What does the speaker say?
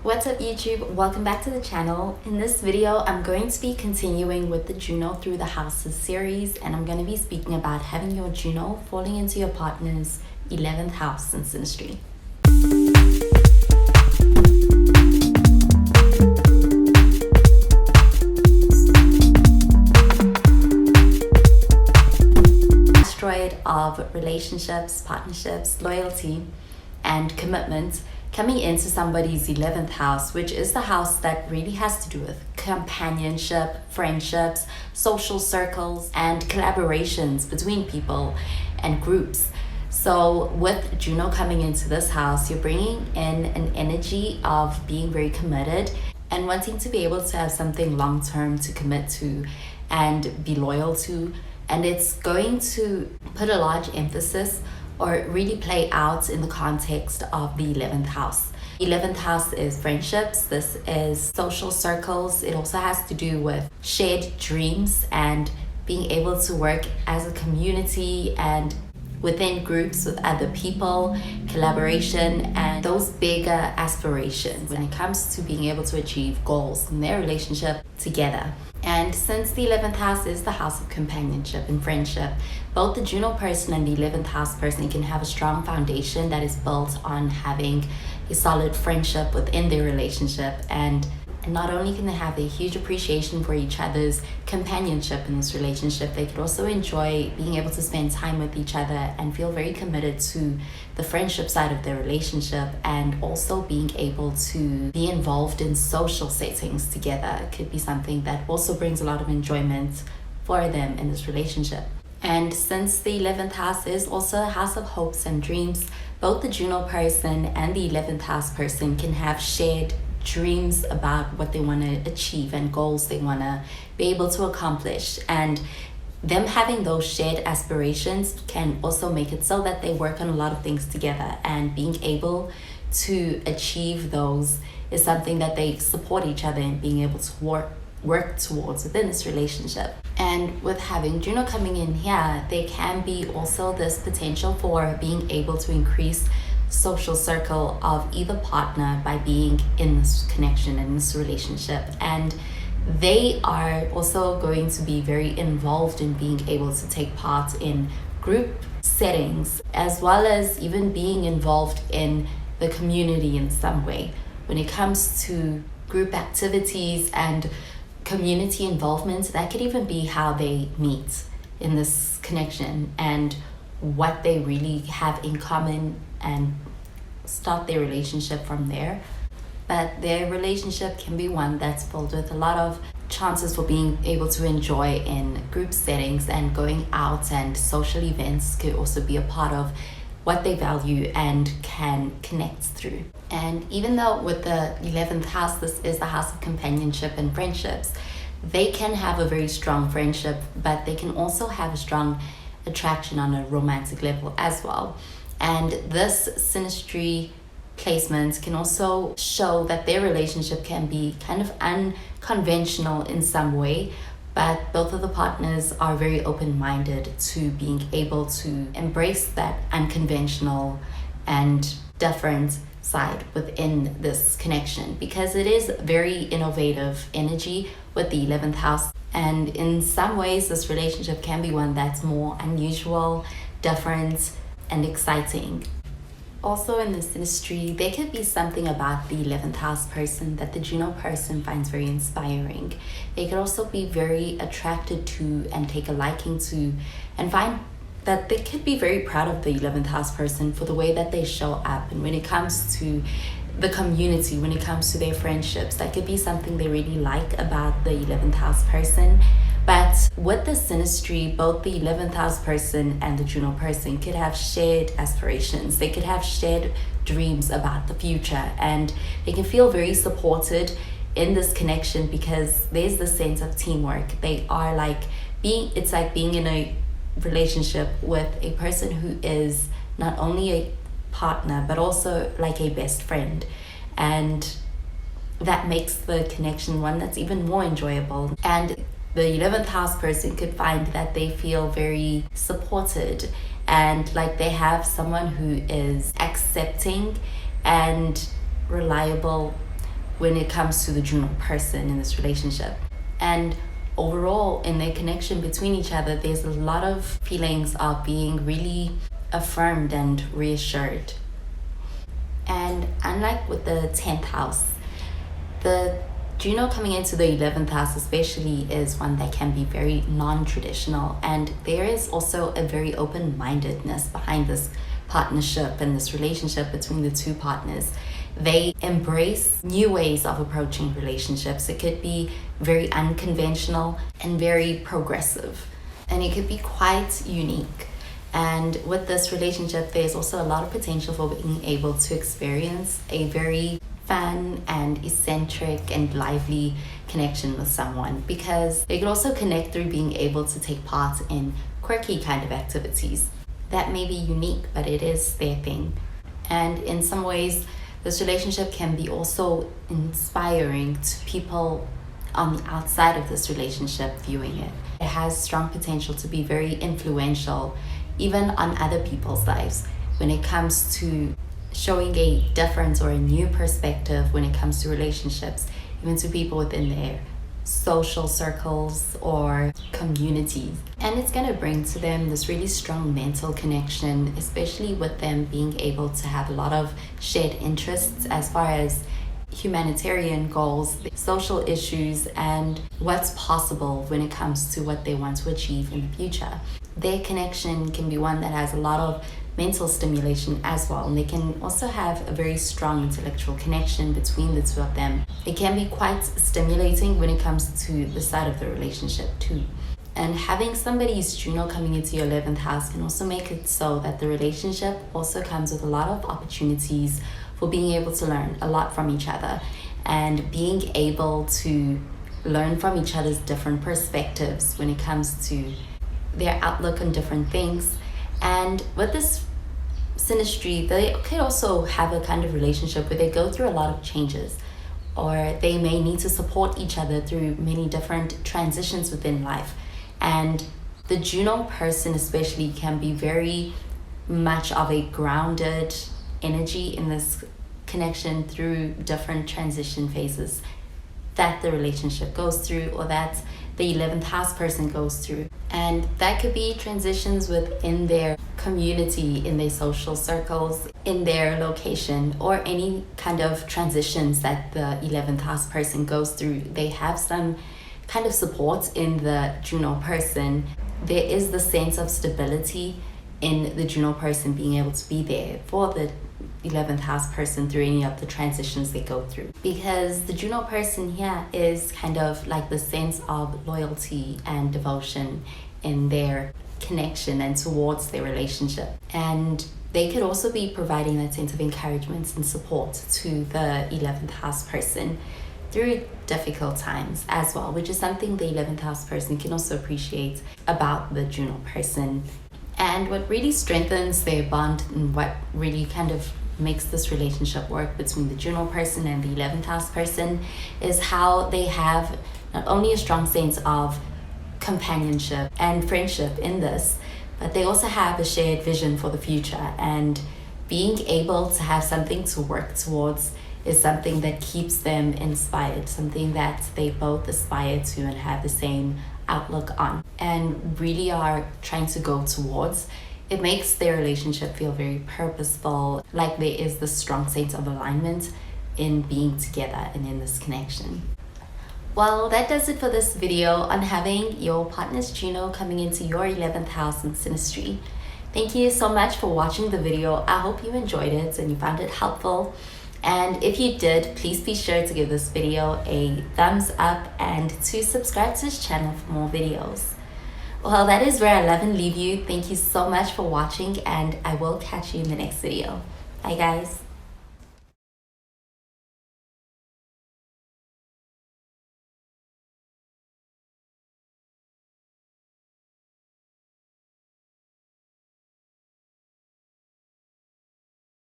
What's up YouTube? Welcome back to the channel. In this video, I'm going to be continuing with the Juno through the houses series, and I'm going to be speaking about having your Juno falling into your partner's 11th house in synastry. Asteroid of relationships, partnerships, loyalty, and commitment coming into somebody's 11th house, which is the house that really has to do with companionship, friendships, social circles, and collaborations between people and groups. So with Juno coming into this house, you're bringing in an energy of being very committed and wanting to be able to have something long-term to commit to and be loyal to. And it's going to put a large emphasis or really play out in the context of the 11th house. 11th house is friendships, this is social circles. It also has to do with shared dreams and being able to work as a community and within groups with other people, collaboration, and those bigger aspirations when it comes to being able to achieve goals in their relationship together. And since the 11th house is the house of companionship and friendship, both the Juno person and the 11th house person can have a strong foundation that is built on having a solid friendship within their relationship. And not only can they have a huge appreciation for each other's companionship in this relationship, they could also enjoy being able to spend time with each other and feel very committed to the friendship side of their relationship, and also being able to be involved in social settings together. It could be something that also brings a lot of enjoyment for them in this relationship. And since the 11th house is also a house of hopes and dreams, both the Juno person and the 11th house person can have shared dreams about what they want to achieve and goals they want to be able to accomplish. And them having those shared aspirations can also make it so that they work on a lot of things together, and being able to achieve those is something that they support each other in being able to work towards within this relationship. And with having Juno coming in here, there can be also this potential for being able to increase social circle of either partner by being in this connection, in this relationship. And they are also going to be very involved in being able to take part in group settings, as well as even being involved in the community in some way. When it comes to group activities and community involvement, that could even be how they meet in this connection and what they really have in common, and start their relationship from there. But their relationship can be one that's filled with a lot of chances for being able to enjoy in group settings, and going out and social events could also be a part of what they value and can connect through. And even though with the 11th house, this is the house of companionship and friendships, they can have a very strong friendship, but they can also have a strong attraction on a romantic level as well. And this synastry placement can also show that their relationship can be kind of unconventional in some way, but both of the partners are very open-minded to being able to embrace that unconventional and different side within this connection, because it is very innovative energy with the 11th house. And in some ways, this relationship can be one that's more unusual, different, and exciting. Also in this synastry, there could be something about the 11th house person that the Juno person finds very inspiring. They could also be very attracted to and take a liking to, and find that they could be very proud of the 11th house person for the way that they show up. And when it comes to the community, when it comes to their friendships, that could be something they really like about the 11th house person. But with the synastry, both the 11th house person and the Juno person could have shared aspirations. They could have shared dreams about the future, and they can feel very supported in this connection because there's the sense of teamwork. They are it's like being in a relationship with a person who is not only a partner, but also like a best friend. And that makes the connection one that's even more enjoyable. And the 11th house person could find that they feel very supported and like they have someone who is accepting and reliable when it comes to the Juno person in this relationship. And overall, in their connection between each other, there's a lot of feelings of being really affirmed and reassured. And unlike with the 10th house, the Juno coming into the 11th house especially is one that can be very non-traditional, and there is also a very open-mindedness behind this partnership and this relationship between the two partners. They embrace new ways of approaching relationships. It could be very unconventional and very progressive, and it could be quite unique. And with this relationship, there's also a lot of potential for being able to experience a very fun and eccentric and lively connection with someone, because they could also connect through being able to take part in quirky kind of activities that may be unique, but it is their thing. And in some ways, this relationship can be also inspiring to people on the outside of this relationship viewing it. It has strong potential to be very influential even on other people's lives when it comes to showing a different or a new perspective when it comes to relationships, even to people within their social circles or communities. And it's going to bring to them this really strong mental connection, especially with them being able to have a lot of shared interests as far as humanitarian goals, social issues, and what's possible when it comes to what they want to achieve in the future. Their connection can be one that has a lot of mental stimulation as well, and they can also have a very strong intellectual connection between the two of them. It can be quite stimulating when it comes to the side of the relationship too. And having somebody's Juno coming into your 11th house can also make it so that the relationship also comes with a lot of opportunities for being able to learn a lot from each other and being able to learn from each other's different perspectives when it comes to their outlook on different things. And with this synastry, they could also have a kind of relationship where they go through a lot of changes, or they may need to support each other through many different transitions within life. And the Juno person especially can be very much of a grounded energy in this connection through different transition phases that the relationship goes through, or that the 11th house person goes through. And that could be transitions within their community, in their social circles, in their location, or any kind of transitions that the 11th house person goes through. They have some kind of support in the Juno person. There is the sense of stability in the Juno person being able to be there for the 11th house person through any of the transitions they go through, because the Juno person here is kind of like the sense of loyalty and devotion in their connection and towards their relationship. And they could also be providing that sense of encouragement and support to the 11th house person through difficult times as well, which is something the 11th house person can also appreciate about the Juno person. And what really strengthens their bond and what really kind of makes this relationship work between the Juno person and the 11th house person is how they have not only a strong sense of companionship and friendship in this, but they also have a shared vision for the future. And being able to have something to work towards is something that keeps them inspired, something that they both aspire to and have the same outlook on and really are trying to go towards. It makes their relationship feel very purposeful, like there is this strong sense of alignment in being together and in this connection. Well, that does it for this video on having your partner's Juno coming into your 11th house in synastry. Thank you so much for watching the video. I hope you enjoyed it and you found it helpful. And if you did, please be sure to give this video a thumbs up and to subscribe to this channel for more videos. Well, that is where I love and leave you. Thank you so much for watching, and I will catch you in the next video. Bye guys.